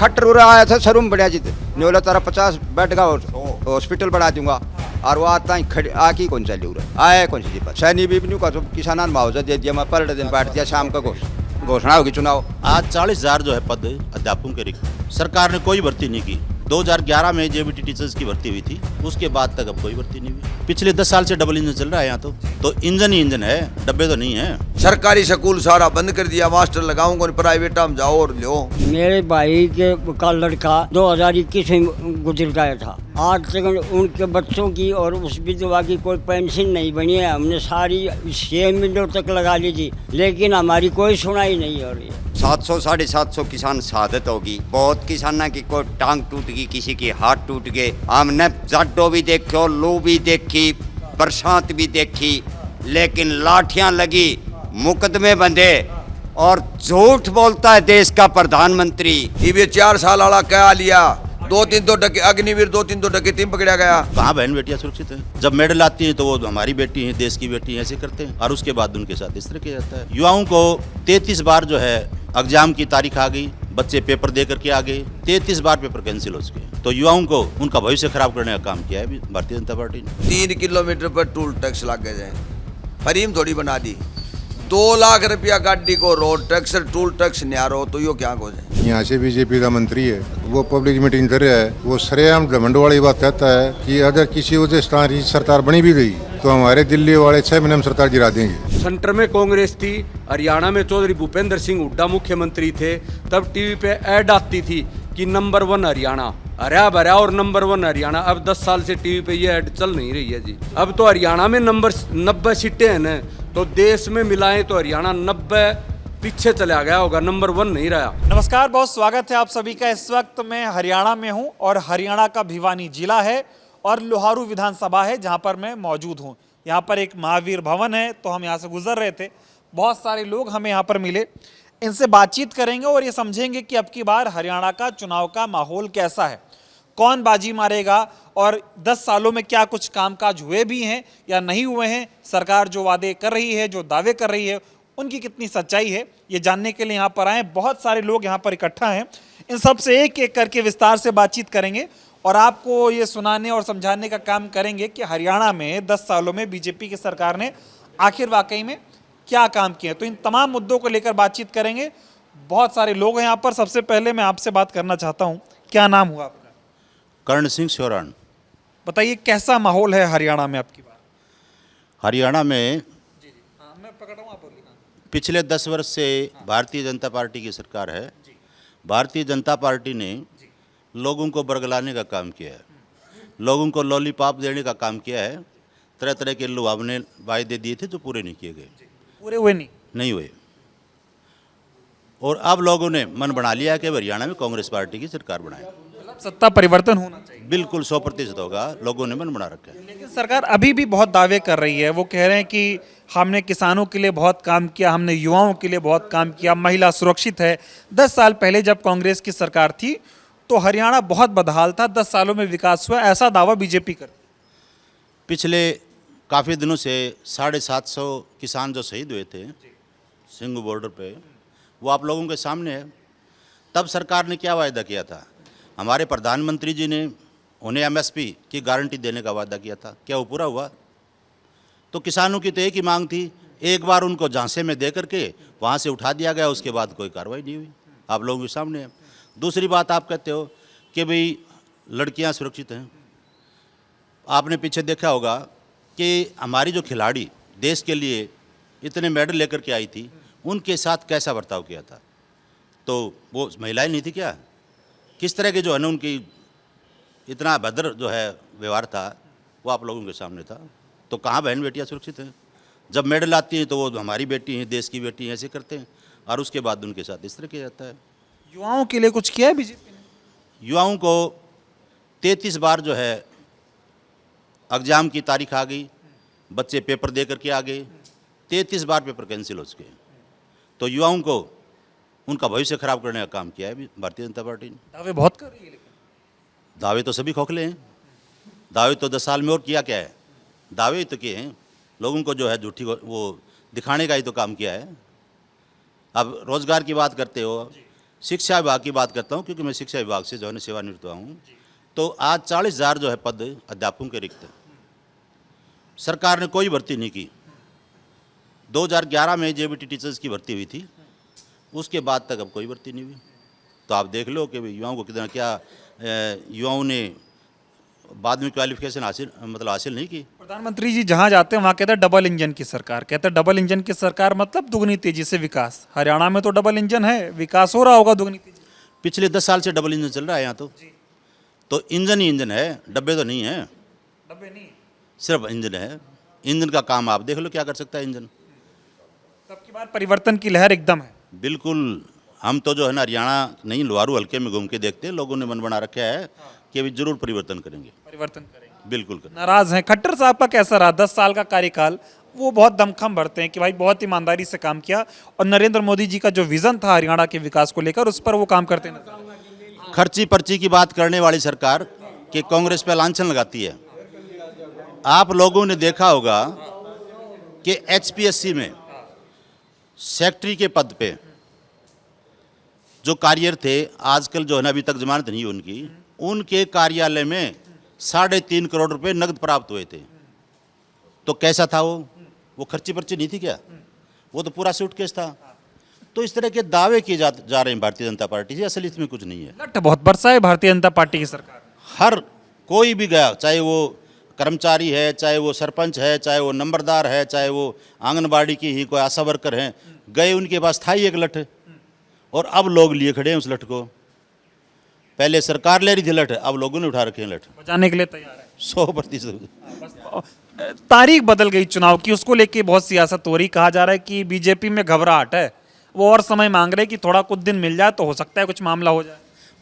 खट्टर उरा आया था शरूम बढ़िया जी न्योला तारा 50 बेड का हॉस्पिटल बढ़ा दूंगा और वो आता ही आकी कौन चली उरा आया कौन सी पर सैनी भी नहीं का किसाना मुआवजा दे दिया मैं पर दिन बैठ दिया शाम का घोषणा होगी चुनाव। आज 40,000 जो है पद अध्यापकों के रिक्त सरकार ने कोई भर्ती नहीं की। 2011 में जेबीटी टीचर्स की भर्ती हुई थी, उसके बाद तक अब कोई भर्ती नहीं हुई। पिछले 10 साल से डबल इंजन चल रहा है यहाँ तो इंजन ही इंजन है, डब्बे तो नहीं है। सरकारी स्कूल सारा बंद कर दिया, मास्टर लगाऊंगा प्राइवेट में जाओ और लो। मेरे भाई का लड़का 2021 में गुजर गया था। आज तक उनके बच्चों की और उस विधवा की कोई पेंशन नहीं बनी है। हमने सारी 6 महीनों तक लगा ली थी, लेकिन हमारी कोई सुनाई नहीं हो रही है। 700 750 किसान शहादत होगी, बहुत किसाना की कोई टांग टूट गई, किसी की हाथ टूट गए। हमने जाटो भी देखो, लू भी देखी, बरसात भी देखी, लेकिन लाठियां लगी, मुकदमे बंधे और झूठ बोलता है देश का प्रधानमंत्री। ये 4 साल वाला क्या लिया, 2-3 तो डके अग्निवीर 2-3 तो डकैती पकड़ा गया। कहाँ बहन बेटियां सुरक्षित है? जब मेडल आती है तो वो हमारी बेटी है, देश की बेटी है, ऐसे करते हैं और उसके बाद उनके साथ इस तरह किया जाता है। युवाओं को 33 बार जो है एग्जाम की तारीख आ गई, बच्चे पेपर दे करके आ गए, 33 बार पेपर कैंसिल हो चुके। तो युवाओं को उनका भविष्य खराब करने का काम किया है भारतीय जनता पार्टी ने। 3 किलोमीटर पर टोल टैक्स लग गए, फरीम थोड़ी बना दी। 2 लाख रुपया गाड़ी को रोड टैक्स टोल टैक्स न्यारो तो यो क्या हो जाए। यहाँ से बीजेपी का मंत्री है, वो पब्लिक मीटिंग कर रहा है, वो सरेआम घमंड वाली बात कहता है कि अगर किसी वजह से सरकार बनी भी गई तो हमारे दिल्ली वाले 6 महीने में सरकार गिरा देंगे। सेंटर में कांग्रेस थी, हरियाणा में चौधरी भूपेंद्र सिंह हुड्डा मुख्यमंत्री थे, तब टीवी पे ऐड आती थी कि नंबर 1 हरियाणा, हरा भरा और नंबर 1 हरियाणा। अब 10 साल से टीवी पे ये ऐड चल नहीं रही है जी। अब तो हरियाणा में नंबर 90 सीटें हैं न, तो देश में मिलाएं तो हरियाणा 90 पीछे चला गया होगा, नंबर 1 नहीं रहा। नमस्कार, बहुत स्वागत है आप सभी का। इस वक्त मैं हरियाणा में हूं और हरियाणा का भिवानी जिला है और लोहारू विधानसभा है जहां पर मैं मौजूद हूं। यहां पर एक महावीर भवन है, तो हम यहां से गुजर रहे थे, बहुत सारे लोग हमें यहां पर मिले, इनसे बातचीत करेंगे और ये समझेंगे कि अब की बार हरियाणा का चुनाव का माहौल कैसा है, कौन बाजी मारेगा और 10 सालों में क्या कुछ कामकाज हुए भी हैं या नहीं हुए हैं, सरकार जो वादे कर रही है, जो दावे कर रही है, उनकी कितनी सच्चाई है, ये जानने के लिए यहाँ पर आए। बहुत सारे लोग यहाँ पर इकट्ठा हैं, इन सब से एक एक करके विस्तार से बातचीत करेंगे और आपको ये सुनाने और समझाने का काम करेंगे कि हरियाणा में 10 सालों में बीजेपी की सरकार ने आखिर वाकई में क्या काम किए। तो इन तमाम मुद्दों को लेकर बातचीत करेंगे। बहुत सारे लोग हैं यहाँ पर। सबसे पहले मैं आपसे बात करना चाहता हूँ, क्या नाम हुआ आपका? कर्ण सिंह शोरान। बताइए कैसा माहौल है हरियाणा में आपकी बार? हरियाणा में मैं पकड़ रहा हूँ, आप बोलिए। पिछले 10 वर्ष से भारतीय जनता पार्टी की सरकार है। भारतीय जनता पार्टी ने लोगों को बरगलाने का काम किया है, लोगों को लॉलीपॉप देने का काम किया है। तरह तरह के लुभावने वायदे दिए थे जो पूरे नहीं किए गए, पूरे हुए नहीं हुए। और अब लोगों ने मन बना लिया कि हरियाणा में कांग्रेस पार्टी की सरकार बनाए। सत्ता परिवर्तन होना चाहिए, बिल्कुल 100% होगा, लोगों ने मन बना रखा है। लेकिन सरकार अभी भी बहुत दावे कर रही है। वो कह रहे हैं कि हमने किसानों के लिए बहुत काम किया, हमने युवाओं के लिए बहुत काम किया, महिला सुरक्षित है। 10 साल पहले जब कांग्रेस की सरकार थी तो हरियाणा बहुत बदहाल था, 10 सालों में विकास हुआ, ऐसा दावा बीजेपी करती। पिछले काफ़ी दिनों से 750 किसान जो शहीद हुए थे सिंघू बॉर्डर पे, वो आप लोगों के सामने है। तब सरकार ने क्या वायदा किया था? हमारे प्रधानमंत्री जी ने उन्हें MSP की गारंटी देने का वादा किया था, क्या वो पूरा हुआ? तो किसानों की तो एक ही मांग थी, एक बार उनको झांसे में दे करके वहाँ से उठा दिया गया, उसके बाद कोई कार्रवाई नहीं हुई, आप लोगों के सामने है। दूसरी बात आप कहते हो कि भाई लड़कियाँ सुरक्षित हैं। आपने पीछे देखा होगा कि हमारी जो खिलाड़ी देश के लिए इतने मेडल लेकर के आई थी, उनके साथ कैसा बर्ताव किया था? तो वो महिलाएं नहीं थी क्या? किस तरह के जो है ना उनकी इतना भद्र जो है व्यवहार था, वो आप लोगों के सामने था। तो कहाँ बहन बेटियां सुरक्षित हैं? जब मेडल आती हैं तो वो हमारी बेटी हैं, देश की बेटी हैं, ऐसे करते हैं और उसके बाद उनके साथ इस तरह किया जाता है। युवाओं के लिए कुछ किया है बीजेपी ने? युवाओं को 33 बार जो है एग्जाम की तारीख आ गई, बच्चे पेपर दे करके आ गए, 33 बार पेपर कैंसिल हो चुके। तो युवाओं को उनका भविष्य खराब करने का काम किया है भारतीय जनता पार्टी ने। दावे बहुत कर रही है, लेकिन दावे तो सभी खोखले हैं। दावे तो 10 साल में और किया क्या है? दावे ही तो किए हैं, लोगों को जो है झूठी वो दिखाने का ही तो काम किया है। अब रोजगार की बात करते हो, शिक्षा विभाग की बात करता हूँ क्योंकि मैं शिक्षा विभाग से जो है ना सेवानिवृत्त हुआ हूँ। तो आज 40,000 जो है पद अध्यापकों के रिक्त हैं। सरकार ने कोई भर्ती नहीं की। 2011 में जेबीटी टीचर्स की भर्ती हुई थी, उसके बाद तक अब कोई भर्ती नहीं हुई। तो आप देख लो कि युवाओं को कितना क्या युवाओं ने बाद में क्वालिफिकेशन हासिल नहीं की। प्रधानमंत्री जी जहां जाते हैं वहां कहते हैं डबल इंजन की सरकार, कहते हैं डबल इंजन की सरकार मतलब दुगनी तेजी से विकास। हरियाणा में तो डबल इंजन है, विकास हो रहा होगा दुगनी तेजी। पिछले 10 साल से डबल इंजन चल रहा है यहाँ तो इंजन ही इंजन है, डब्बे तो नहीं है। डब्बे नहीं, सिर्फ इंजन है। इंजन का काम आप देख लो क्या कर सकता है इंजन। तब की बार परिवर्तन की लहर एकदम है। बिल्कुल। हम तो जो है ना हरियाणा नहीं लोहारू हल्के में घूम के देखते हैं, लोगों ने मन बना रखा है कि अभी जरूर परिवर्तन करेंगे। परिवर्तन करेंगे, बिल्कुल करेंगे। नाराज हैं। खट्टर साहब का कैसा रहा 10 साल का कार्यकाल? वो बहुत दमखम भरते हैं कि भाई बहुत ईमानदारी से काम किया और नरेंद्र मोदी जी का जो विजन था हरियाणा के विकास को लेकर उस पर वो काम करते नजर। खर्ची पर्ची की बात करने वाली सरकार कि कांग्रेस पे लांछन लगाती है। आप लोगों ने देखा होगा कि एचपीएससी में सेक्रेटरी के पद पे जो कार्यरत थे, आजकल जो है ना अभी तक जमानत नहीं उनकी, उनके कार्यालय में 3.5 करोड़ रुपए नगद प्राप्त हुए थे। तो कैसा था वो खर्ची पर्ची नहीं थी क्या? वो तो पूरा सूटकेस था। तो इस तरह के दावे किए जा रहे हैं भारतीय जनता पार्टी से, असलियत में कुछ नहीं है। लट बहुत बरसा है भारतीय जनता पार्टी की सरकार। हर कोई भी गया, चाहे वो कर्मचारी है, चाहे वो सरपंच है, चाहे वो नंबरदार है, चाहे वो आंगनबाड़ी की ही कोई आशा वर्कर हैं, गए उनके पास था ही एक लठ और अब लोग लिए खड़े हैं उस लठ को। पहले सरकार ले रही थी लठ, अब लोगों ने उठा रखे हैं लठ। बचाने के लिए तैयार है 100%। तारीख बदल गई चुनाव की, उसको लेके बहुत सियासत हो रही। कहा जा रहा है कि बीजेपी में घबराहट है, वो और समय मांग रहे कि थोड़ा कुछ दिन मिल जाए तो हो सकता है कुछ मामला हो जाए।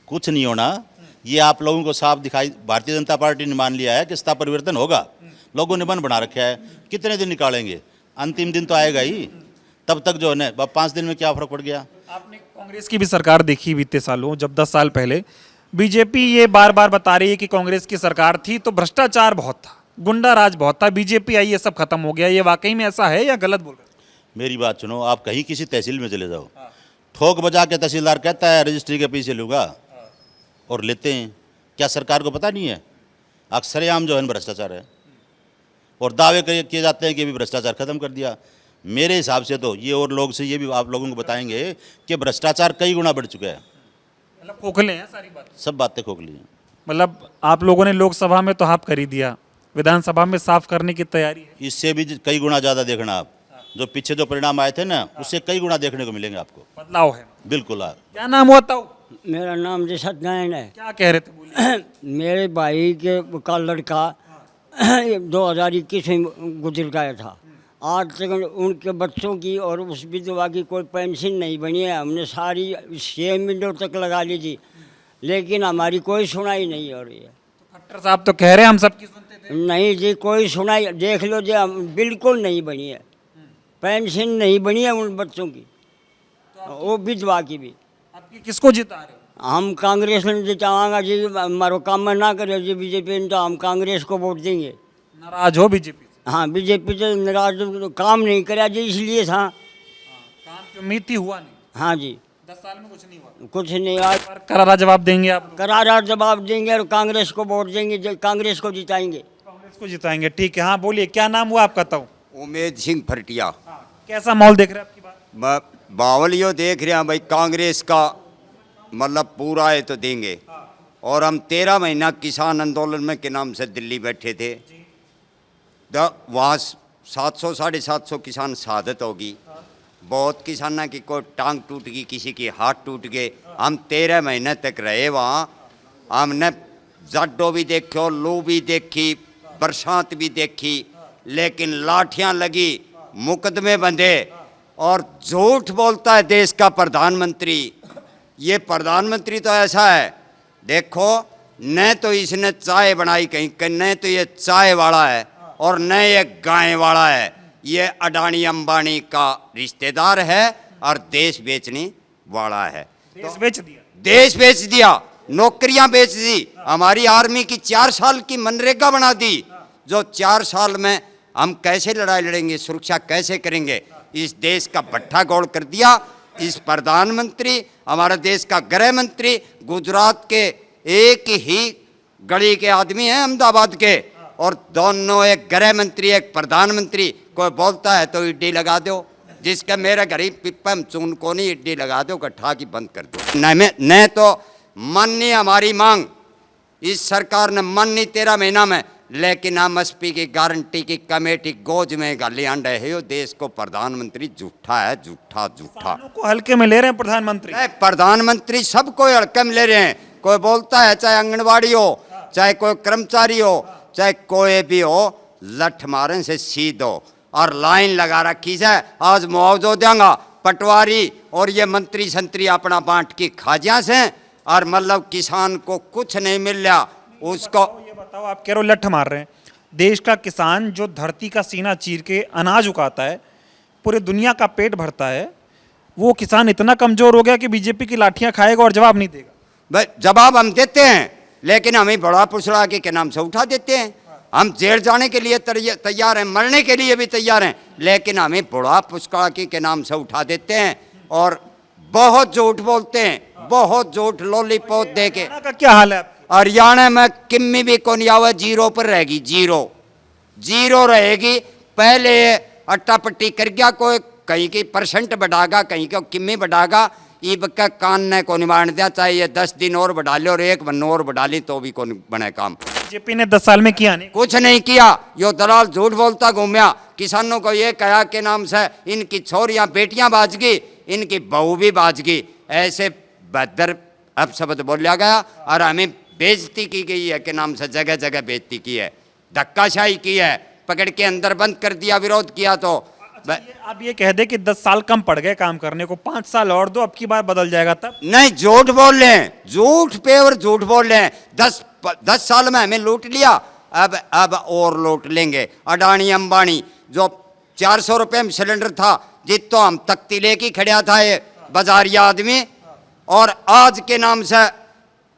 कुछ नहीं होना, ये आप लोगों को साफ दिखाई। भारतीय जनता पार्टी ने मान लिया है कि सत्ता परिवर्तन होगा। लोगों ने मन बना रखा है, कितने दिन निकालेंगे, अंतिम दिन तो आएगा ही। तब तक जो है ना 5 दिन में क्या फर्क पड़ गया। आपने कांग्रेस की भी सरकार देखी बीते सालों, जब 10 साल पहले बीजेपी ये बार बार बता रही है कि कांग्रेस की सरकार थी तो भ्रष्टाचार बहुत था, गुंडा राज बहुत था, बीजेपी आई ये सब खत्म हो गया। ये वाकई में ऐसा है या गलत बोल रहे हैं? मेरी बात सुनो, आप कहीं किसी तहसील में चले जाओ, ठोक बजा के तहसीलदार कहता है रजिस्ट्री के पैसे लूँगा और लेते हैं। क्या सरकार को पता नहीं है? अक्सरयाम जो है भ्रष्टाचार है और दावे किए जाते हैं कि अभी भ्रष्टाचार खत्म कर दिया। मेरे हिसाब से तो ये और लोग से ये भी आप लोगों को बताएंगे कि भ्रष्टाचार कई गुना बढ़ चुका है। मतलब खोखले हैं सारी बात, सब बातें खोखली हैं। मतलब आप लोगों ने लोकसभा में तो हाफ कर ही दिया, विधानसभा में साफ करने की तैयारी है। इससे भी कई गुना ज़्यादा देखना आप, जो पीछे जो परिणाम आए थे ना उससे कई गुना देखने को मिलेंगे आपको। बदलाव है बिल्कुल। आप क्या नाम हुआ था? मेरा नाम जी सत्यनारायण है। क्या कह रहे थे बोलिए। मेरे भाई के का लड़का 2021 में गुजर गया था। आज तक उनके बच्चों की और उस विधवा की कोई पेंशन नहीं बनी है। हमने सारी 6 महीनों तक लगा ली थी, लेकिन हमारी कोई सुनाई नहीं हो रही है। खट्टर साहब तो कह रहे हैं हम सबकी सुनते थे। नहीं जी, कोई सुनाई, देख लो जी, बिल्कुल नहीं बनी है। पेंशन नहीं बनी है उन बच्चों की, वो विधवा की भी। आपकी किसको जिता रहे हो? हम कांग्रेस ने जितावांगा जी, हमारो काम ना करे जी बीजेपी ने, तो हम कांग्रेस को वोट देंगे। नाराज हो बीजेपी से? हाँ, बीजेपी तो नाराज, काम नहीं करा जी, इसलिए था। काम की उम्मीद थी, हुआ नहीं। हाँ जी, 10 साल में कुछ नहीं हुआ। कुछ नहीं। आज पर करारा जवाब देंगे आप लोग? करारा जवाब देंगे और कांग्रेस को वोट देंगे, कांग्रेस को जिताएंगे। कांग्रेस को जिताएंगे, ठीक है। हाँ बोलिए, क्या नाम हुआ आपका? ताऊ उमेद सिंह फरटिया। कैसा माहौल देख रहे हैं आपकी बात? बावल यो देख रहे हैं भाई, कांग्रेस का मतलब पूरा है तो देंगे। और हम 13 महीना किसान आंदोलन में के नाम से दिल्ली बैठे थे, वहाँ 700 750 किसान शहादत होगी। बहुत किसानों की कोई टांग टूट गई, किसी की हाथ टूट गए। हम 13 महीने तक रहे वहाँ। हमने जड्डो भी देखो, लू भी देखी, बरसात भी देखी, लेकिन लाठियाँ लगी, मुकदमे बंधे और झूठ बोलता है देश का प्रधानमंत्री। ये प्रधानमंत्री तो ऐसा है, देखो न तो इसने चाय बनाई कहीं, न तो ये चाय वाला है और न ये गाय वाला है। ये अडानी अंबानी का रिश्तेदार है और देश बेचने वाला है। देश बेच दिया, देश बेच दिया, नौकरियां बेच दी। हमारी आर्मी की 4 साल की मनरेगा बना दी, जो 4 साल में हम कैसे लड़ाई लड़ेंगे, सुरक्षा कैसे करेंगे, इस देश का भट्ठा गोल कर दिया। इस प्रधानमंत्री, हमारे देश का गृह मंत्री गुजरात के एक ही गली के आदमी हैं, अहमदाबाद के, और दोनों एक गृह मंत्री एक प्रधानमंत्री। कोई बोलता है तो ईडी लगा दो, जिसका मेरा गरीब पिप्पा चून को नहीं ईडी लगा दो, गठा की बंद कर दो। न तो माननी हमारी मांग, इस सरकार ने माननी 13 महीना में, लेकिन एमएसपी की गारंटी की कमेटी गोज में गाली अंडे है। यो देश को प्रधानमंत्री झूठा है, झूठा झूठा। को हल्के में ले रहे हैं प्रधानमंत्री। प्रधानमंत्री सबको हल्के में ले रहे हैं। कोई बोलता है चाहे आंगनबाड़ी हो, चाहे कोई कर्मचारी हो, चाहे कोई भी हो, लठ मारने से सीधो और लाइन लगा रखी है। आज मुआवजा देंगा पटवारी और ये मंत्री संतरी अपना बांट की खाजिया से, और मतलब किसान को कुछ नहीं मिल रहा उसको। ये बताओ, आप कह रहे हो लठ मार रहे हैं, देश का किसान जो धरती का सीना चीर के अनाज उगाता है, पूरे दुनिया का पेट भरता है, वो किसान इतना कमजोर हो गया कि बीजेपी की लाठियां खाएगा और जवाब नहीं देगा। भाई जवाब हम देते हैं, लेकिन हमें बड़ा पुछड़ा के नाम से उठा देते हैं। हम जेल जाने के लिए तैयार हैं, मरने के लिए भी तैयार हैं, लेकिन हमें बड़ा पुछड़ा के नाम से उठा देते हैं और बहुत झूठ बोलते हैं, बहुत झूठ लॉलीपॉप दे के। हरियाणा का क्या हाल है? हरियाणा में किम्मी भी कौन आवा, जीरो पर रहेगी, जीरो रहेगी। पहले अट्टा पट्टी कर गया, कोई कहीं की परसेंट बढ़ागा, कहीं को किम्मी बढ़ागा, ईब का कान ने को निवारण दिया। चाहे ये 10 दिन और बढ़ा लो और 1 महीना और बढ़ा ली तो भी कौन बने काम। बीजेपी ने 10 साल में किया नहीं, कुछ नहीं किया। यो दलाल झूठ बोलता घूमया, किसानों को ये कहा के नाम से इनकी छोरियां बेटियां बाज गई, इनकी बहू भी बाज गई, ऐसे बदर अब शब्द बोला गया और हमें बेइज्जती की गई है के नाम से, जगह जगह बेइज्जती की है, धक्काशाही की है, पकड़ के अंदर बंद कर दिया, विरोध किया तो। आप ये कह दे कि 10 साल कम पड़ गए काम करने को, 5 साल और दो, अब की बार बदल जाएगा तब। नहीं, झूठ बोल रहे हैं, झूठ पे और झूठ बोल रहे हैं। 10 साल में हमें लूट लिया, अब और लूट लेंगे। अडानी अंबानी जो 400 रुपये में सिलेंडर था, जित तो हम तख्ती लेके खड़ा था ये बाजारिया आदमी, और आज के नाम से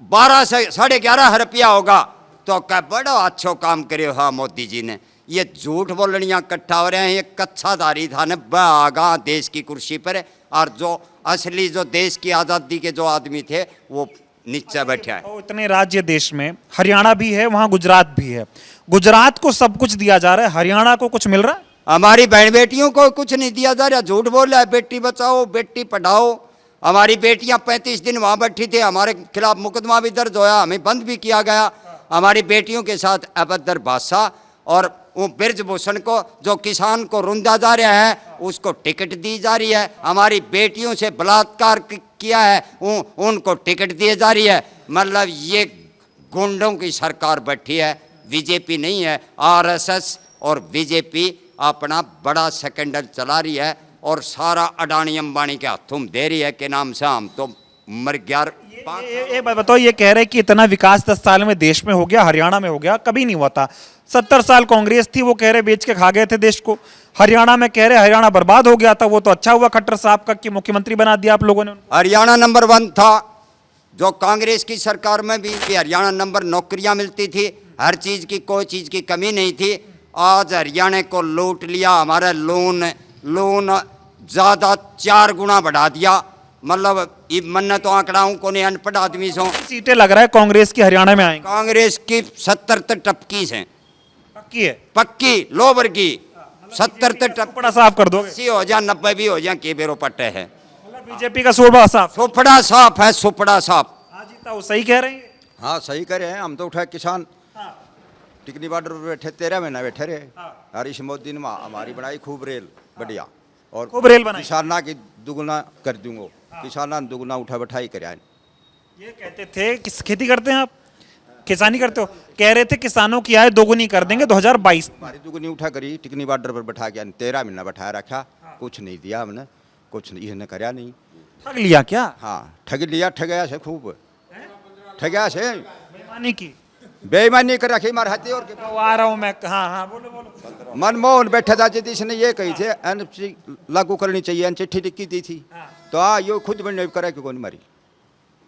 12 से 11.5 रुपया होगा, तो क्या बड़ा अच्छा काम करे हाँ मोदी जी ने। ये झूठ बोलनियाँ इकट्ठा हो रहे हैं। ये कच्छाधारी था न आगा देश की कुर्सी पर, और जो असली जो देश की आज़ादी के जो आदमी थे वो नीचे बैठे हैं। तो इतने राज्य देश में हरियाणा भी है, वहाँ गुजरात भी है। गुजरात को सब कुछ दिया जा रहा है, हरियाणा को कुछ मिल रहा है? हमारी बहन बेटियों को कुछ नहीं दिया जा रहा। झूठ बोल रहा है, बेटी बचाओ बेटी पढ़ाओ। हमारी बेटियां 35 दिन वहाँ बैठी थी, हमारे खिलाफ मुकदमा भी दर्ज होया, हमें बंद भी किया गया। हमारी बेटियों के साथ अभद्र भाषा, और वो ब्रजभूषण को जो किसान को रुंधा जा रहा है उसको टिकट दी जा रही है। हमारी बेटियों से बलात्कार किया है, उनको टिकट दी जा रही है। मतलब ये गुंडों की सरकार बैठी है, बीजेपी नहीं है। आरएसएस और बीजेपी अपना बड़ा सेकेंडर चला रही है और सारा अडानी अंबानी के हाथों में दे रही है के नाम से। हम तो मर गया। ये बताओ, ये कह रहे कि इतना विकास 10 साल में देश में हो गया, हरियाणा में हो गया, कभी नहीं हुआ था। 70 साल कांग्रेस थी, वो कह रहे बेच के खा गए थे देश को। हरियाणा में कह रहे हरियाणा बर्बाद हो गया था, वो तो अच्छा हुआ खट्टर साहब का कि मुख्यमंत्री बना दिया आप लोगों ने। हरियाणा नंबर 1 था, जो कांग्रेस की सरकार में भी हरियाणा नंबर, नौकरियां मिलती थी, हर चीज की कोई चीज की कमी नहीं थी। आज हरियाणा को लूट लिया। हमारा लोन ज्यादा 4 गुना बढ़ा दिया। मतलब मन तो आंकड़ाओं को नहीं, अनपढ़ आदमी सो। सीटें लग रहा है कांग्रेस की हरियाणा में आएंगी? कांग्रेस की 70 तक टपकी से, पक्की है, पक्की लोबर की 70 तक बड़ा साफ कर दोगे? 80 हो जाए 90 भी हो जाए, के बेरो पट्टे है। बीजेपी का सोबा साफ, सुपड़ा साफ है, सुपड़ा साफ। हाँ जी, तो सही कह रहे हैं। हाँ सही करे हैं। हम तो उठा किसान टिकनी बॉर्डर पर बैठे 13 महीना बैठे रहे। और इस मोदी ने हमारी बनाई खूब रेल, बढ़िया, और खूब रेल बनाई। किसाना की दुगुना कर दूंगा, किसाना दुगुना उठा बैठाई करे। ये कहते थे किस खेती करते हैं आप? किसानी करते हो? कह रहे थे किसानों की आय दोगुनी कर देंगे 2022। हमारी दुगुनी उठा करी, टिकनी बॉर्डर पर बैठा के 13 महीना बैठाया रखा, कुछ नहीं दिया हमने, कुछ इसने कराया नहीं। ठग लिया क्या? हाँ ठग लिया, ठगया से खूब ठगया से, बेईमानी की, बेईमानी कर रखी मार हाथी। और तो आ रहा हूँ मैं। हाँ हाँ, बोलो बोलो। मनमोहन बैठा था जिस इसने ये कही थे एनएफसी लागू करनी चाहिए, चिट्ठी लिखी दी थी, तो हाँ ये खुद बनने करे कि कौन मारी,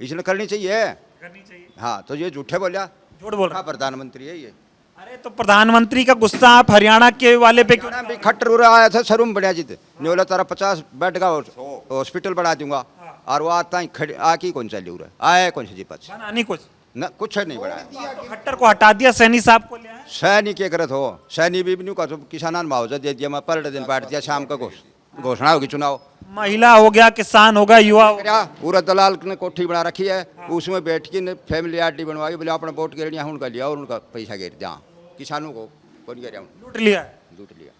इसने करनी चाहिए। करनी चाहिए। हाँ तो ये झूठे बोलिया, झूठ बोल रहा। प्रधानमंत्री है ये। अरे तो प्रधानमंत्री का गुस्सा आप हरियाणा के वाले पे क्यों? भी खट्टर उड़ा आया था शरूम बढ़िया जी न्योला तारा 50 बेड का हॉस्पिटल बढ़ा दूंगा और वो आता ही आकी कौन चली उड़ा आए कौन सी जी पच बना नहीं कुछ, न कुछ नहीं बढ़ाया तो खट्टर को हटा दिया, सैनी साहब को ले आए। सैनी क्या करत हो सैनी भी नहीं का किसाना मुआवजा दे दिया मैं पर दिन बांट दिया शाम का घोषणा होगी चुनाव महिला हो गया, किसान होगा, युवा हो गया। क्या पूरा दलाल ने कोठी बना रखी है उसमें बैठ के फैमिली आरटी बनवाई बोले अपना वोट गिर उनका लिया और उनका पैसा गिर जहाँ किसानों को कौन गिरा लूट लिया है। लूट लिया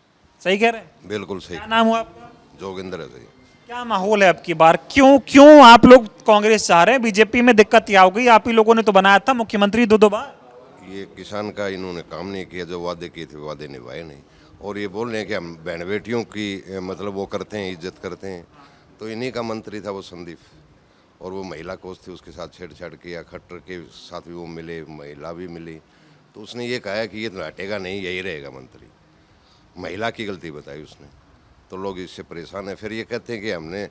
सही कह रहे हैं। बिल्कुल सही। क्या नाम हुआ आपका? जोगिंदर है सही। क्या माहौल है अब की बार? क्यों आप लोग कांग्रेस चाह रहे हैं? बीजेपी में दिक्कत क्या हो गई? आप ही लोगों ने तो बनाया था मुख्यमंत्री दो बार। ये किसान का इन्होंने काम नहीं किया, जो वादे किए थे वादे निभाए नहीं, और ये बोल रहे हैं कि हम बहन बेटियों की मतलब वो करते हैं, इज्जत करते हैं। तो इन्हीं का मंत्री था वो संदीप, और वो महिला कोच थी, उसके साथ छेड़छाड़ किया। खट्टर के साथ भी वो मिले, महिला भी मिली, तो उसने ये कहा कि ये तो हटेगा नहीं, यही रहेगा मंत्री। महिला की गलती बताई उसने, तो लोग इससे परेशान हैं। फिर ये कहते हैं कि हमने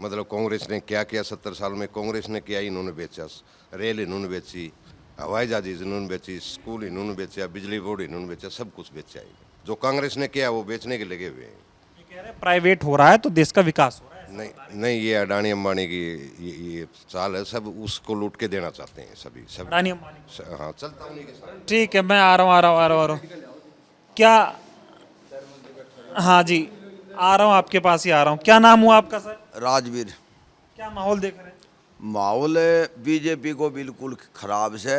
मतलब कांग्रेस ने क्या किया 70 साल में, कांग्रेस ने किया इन्होंने बेचा, रेल इन्होंने बेची, हवाई जहाज इन्होंने बेची, स्कूल इन्होंने बेचा, बिजली बोर्ड इन्होंने बेचा, सब कुछ बेचा है। जो कांग्रेस ने किया वो बेचने के लगे हुए हैं। ये कह रहे हैं प्राइवेट हो रहा है तो देश का विकास हो रहा है। नहीं, ये अडानी अंबानी की ये चाल है, सब उसको लूट के देना चाहते हैं सभी सब। अडानी अंबानी। हाँ, चलता उन्हीं के साथ। ठीक है, मैं आ रहा हूँ। क्या? हाँ जी, आ रहा हूँ, आपके पास ही आ रहा हूँ। क्या नाम हुआ आपका सर? राजवीर। क्या माहौल देख रहे हैं? माहौल बीजेपी को बिल्कुल खराब से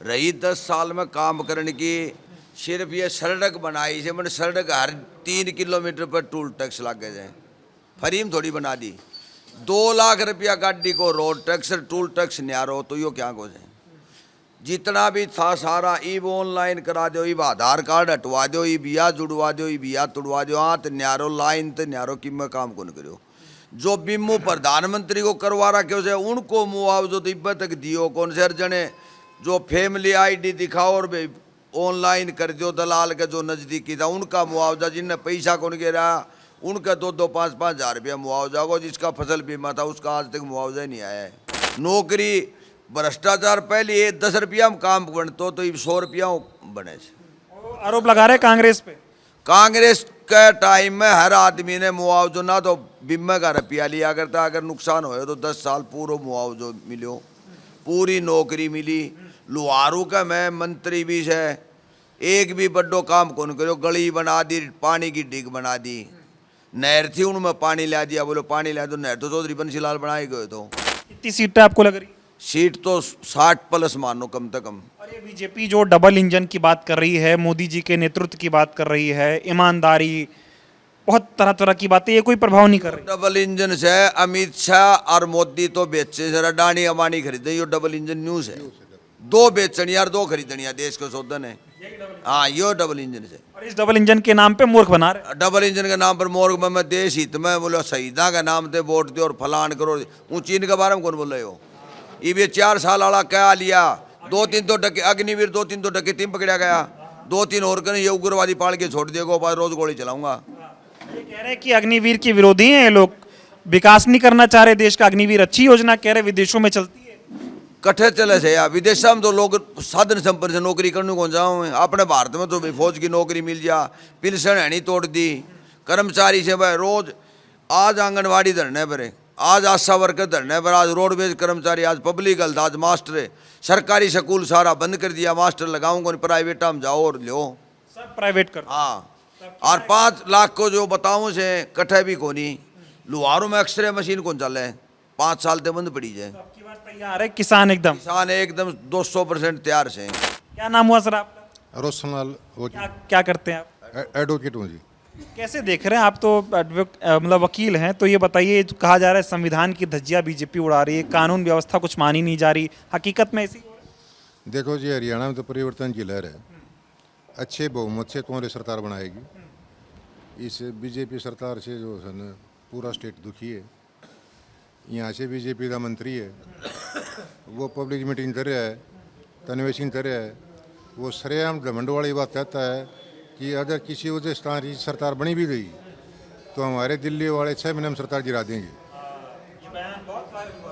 रही। 10 साल में काम करने की सिर्फ ये सड़क बनाई से, मैंने सड़क हर 3 किलोमीटर पर टूल टैक्स लग गए जाए, फरीम थोड़ी बना दी। 2 लाख रुपया गाड़ी को रोड टैक्स टूल टैक्स न्यारो तो यो क्या को जाए। जितना भी था सारा ईब ऑनलाइन करा दो, ईब आधार कार्ड हटवा दो, ई बिया जुड़वा दो, ई बिया तुड़वा दो। हाँ तो न्यारो लाइन तो न्यारो कि मैं काम कौन करो। जो बिम्मू प्रधानमंत्री को करवा रखे उसे उनको मुआवजो तो इब्बत तक दियो कौन से जने। जो फैमिली आईडी दिखाओ और ऑनलाइन कर दो, दलाल के जो नज़दीकी था उनका मुआवजा, जिनने पैसा कौन गिरा उनका 2-2, 5-5 हज़ार रुपया मुआवजा हो। जिसका फसल बीमा था उसका आज तक मुआवजा ही नहीं आया है। नौकरी भ्रष्टाचार पहले 10 रुपया में काम बनतो तो 100 रुपया बने। आरोप लगा रहे कांग्रेस पे। कांग्रेस के टाइम में हर आदमी ने मुआवजो ना तो बीमा का रुपया लिया करता, अगर नुकसान हो तो 10 साल पूरा मुआवजो मिलो, पूरी नौकरी मिली। लुहारू का मैं मंत्री भी है, एक भी बड़ो काम कौन करो। गली बना दी, पानी की डिग बना दी, नहर थी उनमें पानी ला दिया। बोलो पानी ला दो, नहर तो चौधरी बंसीलाल बनाए गए। तो कितनी सीटें आपको लग रही? सीट तो 60 प्लस मानो कम से कम। और ये बीजेपी जो डबल इंजन की बात कर रही है, मोदी जी के नेतृत्व की बात कर रही है, ईमानदारी, बहुत तरह तरह की बातें, ये कोई प्रभाव नहीं कर रही। डबल इंजन से अमित शाह और मोदी तो बेचे जरा अडानी अंबानी खरीदे, यो डबल इंजन न्यूज है। 2 बेचनिया और 2 खरीदनिया देश के शोधन है। हाँ यो डबल इंजन से। और इस डबल इंजन के नाम पे मूर्ख बना रहे। डबल इंजन के नाम पर मोर्ग में मैं देश हित में बोलो शहीदा का नाम थे वोट दे और फलान करो। चीन के बारे में कौन बोल रहे हो? ये 4 साल वाला क्या लिया, 2-3 तो टके अग्निवीर, 2-3 तो टके टीम पकड़ा गया, 2-3 और कहीं ये उग्रवादी पाल के छोड़ दिएगा, रोज गोली चलाऊंगा। ये कह रहे हैं कि अग्निवीर के विरोधी हैं ये लोग, विकास नहीं करना चाह रहे देश का। अग्निवीर अच्छी योजना कह रहे, विदेशों में चलती है। कट्ठे चले से यार, विदेश में तो लोग साधन संपन्न से नौकरी करने को जाओ। अपने भारत में तो फौज की नौकरी मिल जा, पेंशन है नहीं तोड़ दी, कर्मचारी से भाई रोज आज आंगनवाड़ी धरने पर, आज आशा वर्कर धरने पर, आज रोडवेज कर्मचारी, आज पब्लिक हेल्थ, आज मास्टर। सरकारी स्कूल सारा बंद कर दिया, मास्टर लगाऊंगा प्राइवेट में जाओ और लो, सब प्राइवेट कर। हाँ। और 5 लाख को जो बताऊं से कट्ठे भी कोनी। लुहारू में एक्सरे मशीन कौन चल है, 5 साल से बंद पड़ी है। तैयार है किसान एकदम? किसान एकदम 200% तैयार से। क्या नाम हुआ सर आपका? रोशनलाल क्या करते हैं आप? एडवोकेट हूँ जी। कैसे देख रहे हैं आप? तो मतलब वकील हैं, तो ये बताइए, कहा जा रहा है संविधान की धज्जियां बीजेपी उड़ा रही है, कानून व्यवस्था कुछ मानी नहीं जा रही, हकीकत में ऐसी? देखो जी, हरियाणा में तो परिवर्तन की लहर है। अच्छे बहुमत से तुम्हारी सरकार बनाएगी। इस बीजेपी सरकार से जो है ना पूरा स्टेट दुखी है। यहाँ से बीजेपी का मंत्री है, वो पब्लिक मीटिंग कर रहा है, तन्वेषण कर रहा है। वो सरेआम घमंड वाली बात कहता है कि अगर किसी वजह से हमारी सरकार बनी भी गई तो हमारे दिल्ली वाले 6 महीने में सरकार गिरा देंगे।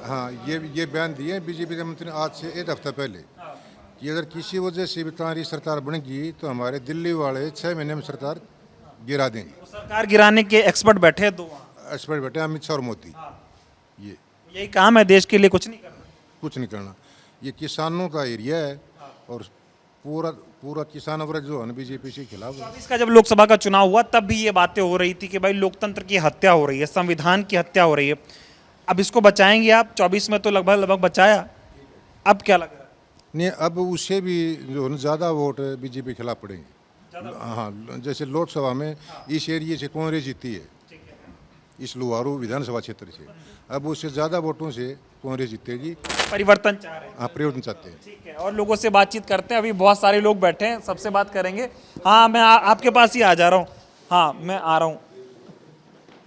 हाँ, ये बयान दिए बीजेपी के मंत्री ने आज से 1 हफ्ता पहले। कि अगर किसी वजह से भी तुम्हारी सरकार बनेगी तो हमारे दिल्ली वाले 6 महीने में सरकार गिरा देंगे। सरकार गिराने के एक्सपर्ट बैठे हैं 2 एक्सपर्ट बैठे अमित शाह और मोदी। ये यही काम है, देश के लिए कुछ नहीं करना। कुछ नहीं करना, ये किसानों का एरिया है और पूरा पूरा किसान वर्ग जो है ना बीजेपी के खिलाफ है। इसका जब लोकसभा का चुनाव हुआ तब भी ये बातें हो रही थी कि भाई लोकतंत्र की हत्या हो रही है, संविधान की हत्या हो रही है। अब इसको बचाएंगे आप? 24 में तो लगभग बचाया, अब क्या लग रहा है? नहीं, अब उससे भी जो है ना ज़्यादा वोट बीजेपी के खिलाफ पड़ेंगे। हाँ, जैसे लोकसभा में इस एरिए से कांग्रेस जीती है, इस लुहारू विधानसभा क्षेत्र से, अब उससे ज़्यादा वोटों से कांग्रेस जीतेगी। परिवर्तन चाह रहे हैं? हाँ, परिवर्तन चाहते हैं। ठीक है, और लोगों से बातचीत करते हैं। अभी बहुत सारे लोग बैठे हैं, सबसे बात करेंगे। हाँ, मैं आपके पास ही आ जा रहा हूँ। हाँ, मैं आ रहा हूँ,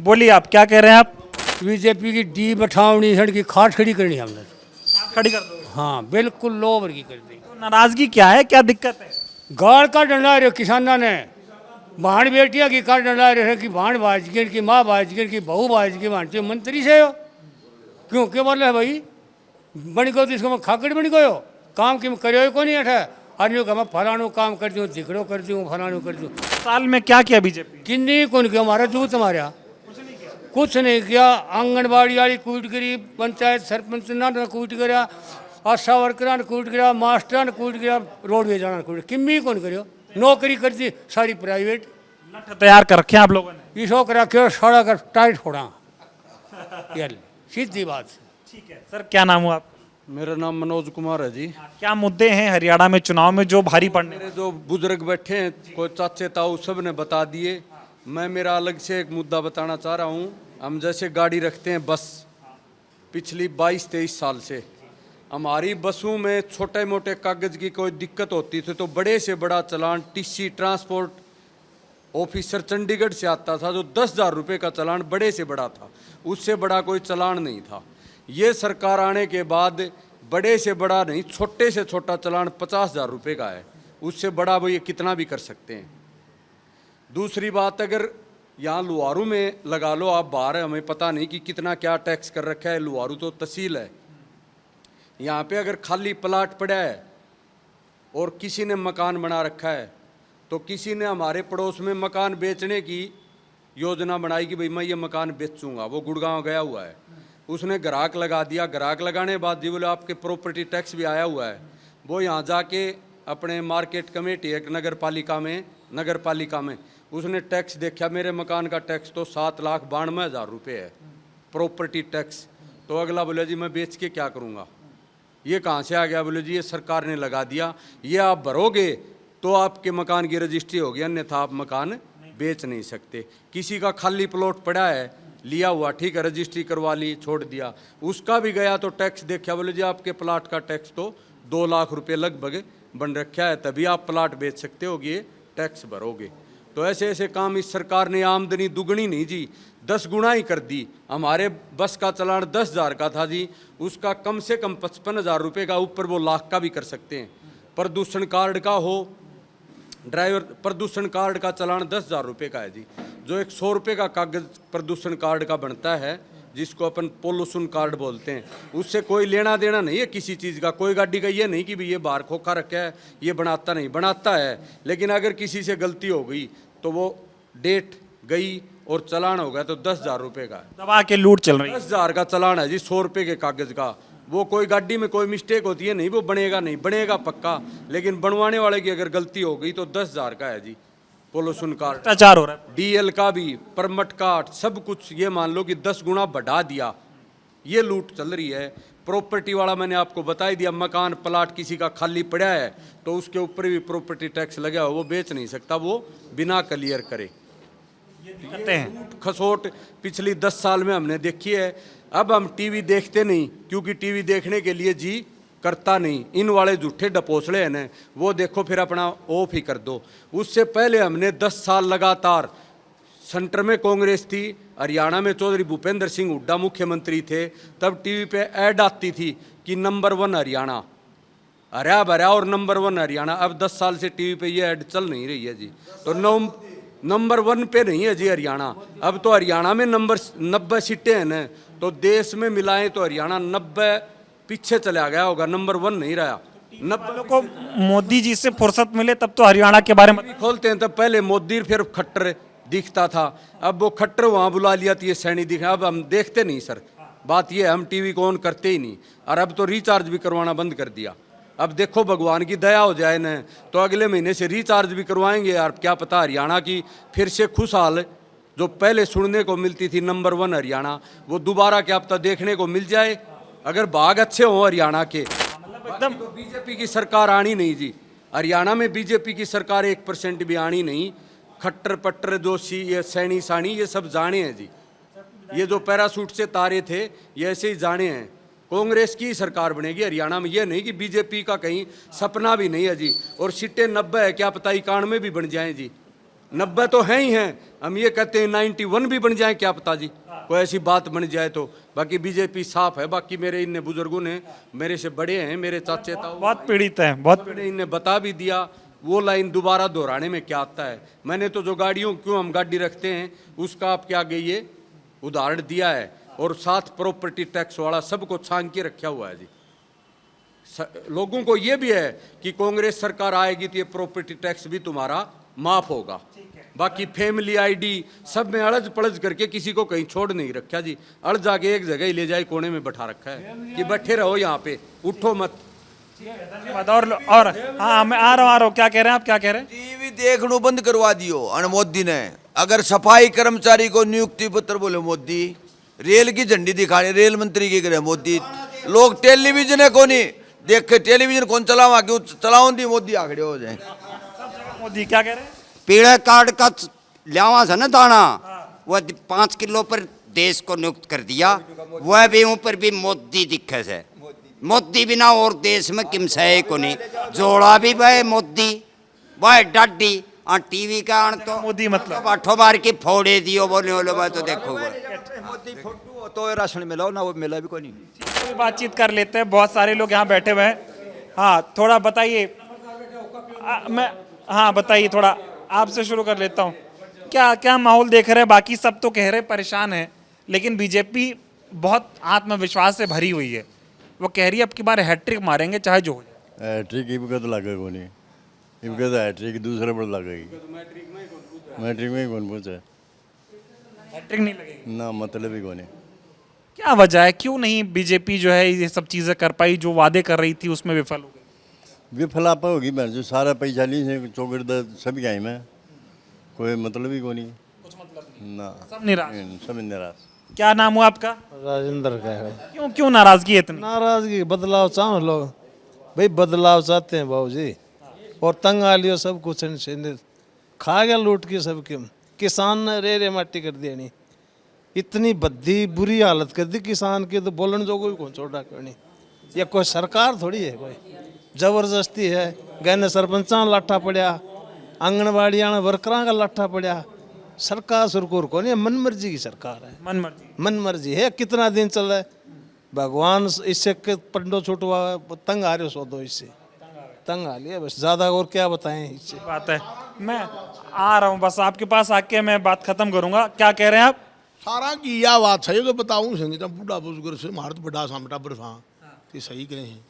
बोलिए आप क्या कह रहे हैं? आप बीजेपी की डी बैठावनी सड़क की खाट खड़ी करनी है हमने। खड़ी कर दो। हाँ, बिल्कुल लो वर्गी कर दी। तो नाराजगी क्या है, क्या दिक्कत है? गाड़ का डंडा रहे किसाना ने, भाण बेटिया की का डंडा रहे कि भाण बाजगिर की माँ बाजगिर की बहू बाजगी भाणती मंत्री से हो क्यों क्या बोल रहे भाई बन गयो तो इसको मैं खाकड़ बन गयो काम की करो को नहीं अठा आदमी का मैं फलाणु काम कर दूँ दिखड़ो कर दूँ फलाणु कर दूँ। साल में क्या किया बीजेपी? किन्नी कौन किया हमारा जूत हमारा कुछ नहीं किया। आंगनबाड़ी वाली कूट गिरी, पंचायत सरपंच ने कूट गिरा, आशा वर्कर ने कूट गिरा, मास्टर ने कूट गिरा, रोडवेज ने कूट किम्मी कौन करो नौकरी कर दी सारी प्राइवेट। लठ तैयार कर रखे हैं आप लोगों ने? इसो करा क्यों साड़ा कर टाइट फोड़ा ये सीधी बात। ठीक है सर, क्या नाम हुआ आप? मेरा नाम मनोज कुमार है जी। क्या मुद्दे हैं हरियाणा में चुनाव में जो भारी पड़ने? मेरे जो बुजुर्ग बैठे हैं, कोई चाचे ताऊ सब ने बता दिए। मैं मेरा अलग से एक मुद्दा बताना चाह रहा हूँ। हम जैसे गाड़ी रखते हैं बस, पिछली 22-23 साल से हमारी बसों में छोटे मोटे कागज की कोई दिक्कत होती थी तो बड़े से बड़ा चालान टीसी ट्रांसपोर्ट ऑफिसर चंडीगढ़ से आता था जो 10,000 रुपये का चालान बड़े से बड़ा था, उससे बड़ा कोई चालान नहीं था। ये सरकार आने के बाद बड़े से बड़ा नहीं, छोटे से छोटा चालान 50,000 रुपये का है, उससे बड़ा वो ये कितना भी कर सकते हैं। दूसरी बात, अगर यहाँ लुहारू में लगा लो आप बाहर, हमें पता नहीं कि कितना क्या टैक्स कर रखा है। लुहारू तो तहसील है, यहाँ पे अगर खाली प्लाट पड़ा है और किसी ने मकान बना रखा है तो किसी ने हमारे पड़ोस में मकान बेचने की योजना बनाई कि भाई मैं ये मकान बेचूंगा, वो गुड़गांव गया हुआ है, उसने ग्राहक लगा दिया। ग्राहक लगाने के बाद जी बोले आपके प्रॉपर्टी टैक्स भी आया हुआ है। वो यहाँ जाके अपने मार्केट कमेटी एक नगर पालिका में उसने टैक्स देखा, मेरे मकान का टैक्स तो 7,92,000 रुपये है प्रॉपर्टी टैक्स। तो अगला बोले जी मैं बेच के क्या करूँगा, ये कहाँ से आ गया? बोले जी ये सरकार ने लगा दिया, ये आप भरोगे तो आपके मकान की रजिस्ट्री होगी, अन्यथा आप मकान बेच नहीं सकते। किसी का खाली प्लॉट पड़ा है, लिया हुआ, ठीक है, रजिस्ट्री करवा ली, छोड़ दिया, उसका भी गया तो टैक्स देखा, बोले जी आपके प्लाट का टैक्स तो 2 लाख रुपये लगभग बन रखा है, तभी आप प्लाट बेच सकते हो, ये टैक्स भरोगे। तो ऐसे ऐसे काम इस सरकार ने आमदनी दुगनी नहीं जी 10 गुना ही कर दी। हमारे बस का चालान 10,000 का था जी, उसका कम से कम 55,000 रुपये का, ऊपर वो लाख का भी कर सकते हैं। प्रदूषण कार्ड का हो, ड्राइवर प्रदूषण कार्ड का चालान 10,000 रुपये का है जी, जो एक 100 रुपये का कागज प्रदूषण कार्ड का बनता है जिसको अपन पोल्यूशन कार्ड बोलते हैं, उससे कोई लेना देना नहीं है किसी चीज़ का। कोई गाड़ी का ये नहीं कि भाई ये बाहर खोखा रखा है, ये बनाता नहीं, बनाता है, लेकिन अगर किसी से गलती हो गई तो वो डेट गई और चालान हो गया तो 10,000 रुपये का है। दबा के लूट चल रही है। 10,000 का चालान है जी 100 रुपये के कागज का। वो कोई गाड़ी में कोई मिस्टेक होती है नहीं, वो बनेगा नहीं, बनेगा पक्का, लेकिन बनवाने वाले की अगर गलती हो गई तो 10,000 का है जी पोल्यूशन कार्ड। भ्रष्टाचार हो रहा है। डीएल का भी, परमिट कार्ड, सब कुछ ये मान लो कि 10 गुना बढ़ा दिया, ये लूट चल रही है। प्रॉपर्टी वाला मैंने आपको बता ही दिया, मकान प्लाट किसी का खाली पड़ा है तो उसके ऊपर भी प्रॉपर्टी टैक्स लगा हो, वो बेच नहीं सकता, वो बिना क्लियर करे। करते हैं खसोट पिछली 10 साल में हमने देखी है। अब हम टीवी देखते नहीं क्योंकि टीवी देखने के लिए जी करता नहीं, इन वाले झूठे डपोसले हैं ना, वो देखो फिर अपना ऑफ ही कर दो। उससे पहले हमने 10 साल लगातार, सेंटर में कांग्रेस थी, हरियाणा में चौधरी भूपेंद्र सिंह हुड्डा मुख्यमंत्री थे, तब टीवी पे ऐड आती थी कि नंबर 1 हरियाणा, हरा भरा और नंबर 1 हरियाणा। अब 10 साल से टीवी पे ये ऐड चल नहीं रही है जी, तो नंबर 1 पे नहीं है जी हरियाणा। अब तो हरियाणा में नंबर 90 सीटें हैं ना, तो देश में मिलाएं तो हरियाणा 90 पीछे चला गया होगा, नंबर 1 नहीं रहा। वालों को मोदी जी से फुर्सत मिले तब तो हरियाणा के बारे में खोलते हैं तब पहले मोदी फिर खट्टर दिखता था, अब वो खट्टर वहाँ बुला लिया तो ये सैनी दिखा। अब हम देखते नहीं सर, बात ये हम टीवी को ऑन करते ही नहीं, और अब तो रिचार्ज भी करवाना बंद कर दिया। अब देखो भगवान की दया हो जाए न तो अगले महीने से रिचार्ज भी करवाएंगे यार, क्या पता हरियाणा की फिर से खुशहाल जो पहले सुनने को मिलती थी नंबर 1 हरियाणा, वो दोबारा क्या पता देखने को मिल जाए अगर भाग अच्छे हो हरियाणा के। एकदम तो बीजेपी की सरकार आनी नहीं जी, हरियाणा में बीजेपी की सरकार 1% भी आनी नहीं। खट्टर पट्टर जोशी ये सैनी सानी ये सब जाने हैं जी, ये जो पैरासूट से तारे थे ये ऐसे ही जाने हैं। कांग्रेस की सरकार बनेगी हरियाणा में, ये नहीं कि बीजेपी का कहीं सपना भी नहीं है जी। और सीटें 90 है, क्या पता 91 भी बन जाएं जी, 90 तो हैं ही हैं। हम ये कहते हैं 91 भी बन जाए, क्या पता जी कोई ऐसी बात बन जाए तो। बाकी बीजेपी साफ है। बाकी मेरे इन बुजुर्गों ने मेरे से बड़े हैं, मेरे चाचे ताऊ बहुत पीड़ित हैं, बहुत मैंने इन्हें बता भी दिया वो लाइन दोबारा दोहराने में क्या आता है। मैंने तो जो गाड़ियों क्यों हम गाड़ी रखते हैं उसका आपके आगे ये उदाहरण दिया है, और साथ प्रॉपर्टी टैक्स वाला सबको छांग के रखा हुआ है जी। लोगों को ये भी है कि कांग्रेस सरकार आएगी तो ये प्रॉपर्टी टैक्स भी तुम्हारा माफ होगा। बाकी फैमिली आईडी सब में अड़ज पड़ज करके किसी को कहीं छोड़ नहीं रखा जी, अड़ जाके एक जगह ही ले जाए कोने में बैठा रखा है कि बैठे रहो यहाँ पे, उठो मत। और हाँ मैं आ रहा हूँ, क्या कह रहे हैं आप, क्या कह रहे हैं? टीवी देखना बंद करवा दियो अन मोदी ने। अगर सफाई कर्मचारी को नियुक्ति पत्र बोले मोदी, रेल की झंडी दिखानी रेल मंत्री की करे मोदी, लोग टेलीविजन को नहीं देखे, टेलीविजन कौन चलावा क्यों चलाओ दी मोदी आखड़े हो जाए। मोदी क्या कह रहे हैं? पीड़ा कार्ड का लियावा था ना दाना, वह 5 किलो पर देश को नियुक्त कर दिया, वह भी ऊपर भी मोदी दिखे से। मोदी बिना और देश में किम सहे को नहीं, जोड़ा भी वह मोदी वह डाडी टीवी का आन तो मोदी मतलब आठों बार की फोड़े दियो बोले बोलो मैं तो देखो मोदी फोटो हो तो राशन मिलाओ ना, वो मिला भी कोई नहीं। कोई बातचीत कर लेते हैं, बहुत सारे लोग यहाँ बैठे हुए हैं। हाँ थोड़ा बताइए, मैं हाँ बताइए थोड़ा, आपसे शुरू कर लेता हूँ। क्या क्या माहौल देख रहे हैं? बाकी सब तो कह रहे परेशान है, लेकिन बीजेपी बहुत आत्मविश्वास से भरी हुई है। वो कह रही है अब की बार हैट्रिक मारेंगे चाहे जो हो जाए। हैट्रिक इनका तो लगेगा को नहीं, इनका तो हैट्रिक दूसरे पर लगेगी, मैट्रिक में ही कौन पूछा है, हैट्रिक नहीं लगेगी ना मतलब ही कौन है। क्या वजह है, क्यों नहीं बीजेपी जो है ये सब चीजें कर पाई, जो वादे कर रही थी उसमें विफल हो गई? विफलापा होगी मैं जो सारा पैसा ली से चौकड़ सभी आई में, कोई मतलब ही को नहीं, कुछ मतलब नहीं ना, सब निराश, सब निराश। क्या नाम हुआ आपका? राजेंद्र का है। क्यों क्यों नाराजगी है इतनी? नाराजगी बदलाव चाहो लोग, भाई बदलाव चाहते हैं बाबू जी, और तंग आ लियो सब कुछ खा गया लूट के सब के। किसान ने रे माटी कर दिया, नहीं इतनी बद्दी बुरी हालत कर दी किसान की, तो बोलन जो कोई कौन छोड़ा करनी। ये कोई सरकार थोड़ी है, कोई जबरदस्ती है। गहने सरपंचा लाठा पड़ा, आंगनबाड़ी वर्करा का लाठा पड़ा, सरकार सुरकुर को नहीं, मन मर्जी की सरकार है, मन मर्जी है। कितना दिन चल रहा है, भगवान इससे पंडो छुटवा तंग आ रहे, सो दो इससे तंग आ लिया बस, ज्यादा और क्या बताएं इससे। बात है, मैं आ रहा हूँ बस आपके पास आके मैं बात खत्म करूंगा। क्या कह रहे हैं आप? सारा की यह बात सही तो बताऊँ संगीता बूढ़ा बुजुर्ग से मार तो बड़ा सामटा बरसा तो सही करे हैं।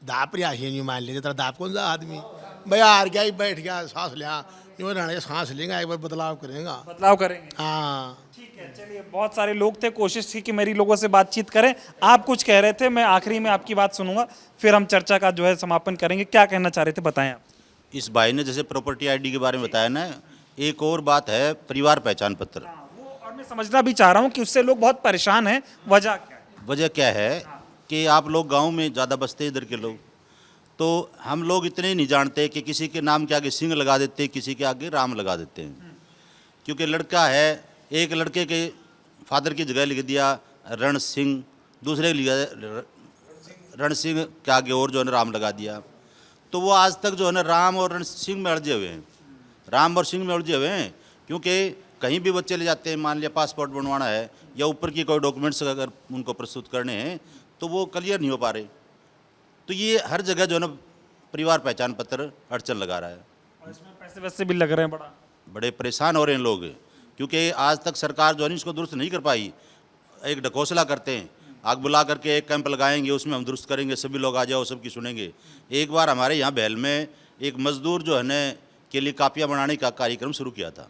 दाप रियाशी नहीं मान लेते, तेरा दाप कौन सा आदमी भैया हार गया ही बैठ गया, सांस लिया यूँ रहने सांस लेंगे, एक बार बदलाव करेंगे, बदलाव करेंगे। हाँ ठीक है, चलिए बहुत सारे लोग थे, कोशिश थी कि मेरी लोगों से बातचीत करें। आप कुछ कह रहे थे, मैं आखिरी में आपकी बात सुनूंगा, फिर हम चर्चा का जो है समापन करेंगे। क्या कहना चाह रहे थे, बताएं आप। इस भाई ने जैसे प्रॉपर्टी आईडी के बारे में बताया ना, एक और बात है परिवार पहचान पत्र। और मैं समझना भी चाह रहा हूँ कि उससे लोग बहुत परेशान हैं, वजह क्या है? वजह क्या है कि आप लोग गांव में ज़्यादा बसते इधर के लोग, तो हम लोग इतने नहीं जानते कि किसी के नाम के आगे सिंह लगा देते हैं, किसी के आगे राम लगा देते हैं। क्योंकि लड़का है, एक लड़के के फादर की जगह लिख दिया रण सिंह, दूसरे के लिखा रण सिंह के आगे और जो है राम लगा दिया। तो वो आज तक जो है ना राम और रण सिंह में उलझे हुए हैं, राम और सिंह में उलझे हुए हैं। क्योंकि कहीं भी बच्चे ले जाते हैं, मान लिया पासपोर्ट बनवाना है या ऊपर की कोई डॉक्यूमेंट्स अगर उनको प्रस्तुत करने हैं तो वो क्लियर नहीं हो पा रहे। तो ये हर जगह जो है ना परिवार पहचान पत्र अड़चन लगा रहा है। और इसमें पैसे वैसे भी लग रहे हैं, बड़े परेशान हो रहे हैं लोग, क्योंकि आज तक सरकार जो है इसको दुरुस्त नहीं कर पाई। एक ढकोसला करते हैं, आग बुला करके एक कैंप लगाएंगे, उसमें हम दुरुस्त करेंगे, सभी लोग आ जाओ, सबकी सुनेंगे। एक बार हमारे यहाँ भैल में एक मजदूर जो है न के लिए कापियाँ बनाने का कार्यक्रम शुरू किया था,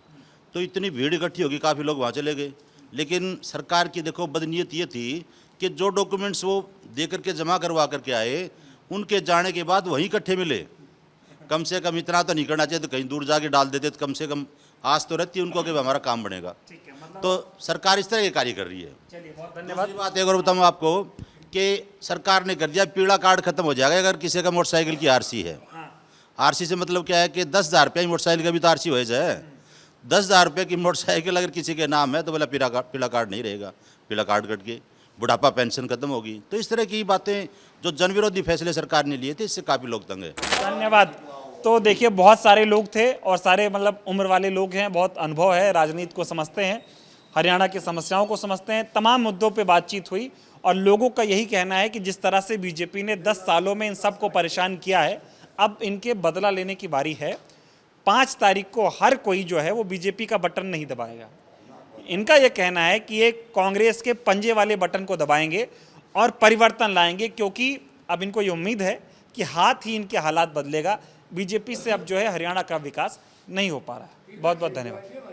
तो इतनी भीड़ इकट्ठी होगी, काफ़ी लोग वहाँ चले गए। लेकिन सरकार की देखो बदनीयत ये थी कि जो डॉक्यूमेंट्स वो दे करके जमा करवा करके आए, उनके जाने के बाद वहीं इकट्ठे मिले। कम से कम इतना तो नहीं करना चाहिए, तो कहीं दूर जाके डाल देते, तो कम से कम आस तो रहती है उनको कि हमारा काम बनेगा। तो सरकार इस तरह के कार्य कर रही है। चलिए, बहुत धन्यवाद। दूसरी बात एक और बताऊँ आपको कि सरकार ने कर दिया, पीला कार्ड खत्म हो जाएगा अगर किसी का मोटरसाइकिल की आरसी है। आरसी से मतलब क्या है कि 10,000 रुपये की मोटरसाइकिल का भी तो आरसी हो जाए। 10,000 रुपये की मोटरसाइकिल अगर किसी के नाम है तो बोला पीला कार्ड नहीं रहेगा, पीला कार्ड कट के बुढ़ापा पेंशन खत्म होगी। तो इस तरह की बातें जो जनविरोधी फैसले सरकार ने लिए थे, इससे काफ़ी लोग तंग है। धन्यवाद। तो देखिए, बहुत सारे लोग थे और सारे मतलब उम्र वाले लोग हैं, बहुत अनुभव है, राजनीति को समझते हैं, हरियाणा की समस्याओं को समझते हैं। तमाम मुद्दों पे बातचीत हुई और लोगों का यही कहना है कि जिस तरह से बीजेपी ने 10 सालों में इन सबको परेशान किया है, अब इनके बदला लेने की बारी है। 5 तारीख को हर कोई जो है वो बीजेपी का बटन नहीं दबाएगा। इनका यह कहना है कि ये कांग्रेस के पंजे वाले बटन को दबाएंगे और परिवर्तन लाएंगे, क्योंकि अब इनको ये उम्मीद है कि हाथ ही इनके हालात बदलेगा। बीजेपी से अब जो है हरियाणा का विकास नहीं हो पा रहा है। बहुत बहुत धन्यवाद।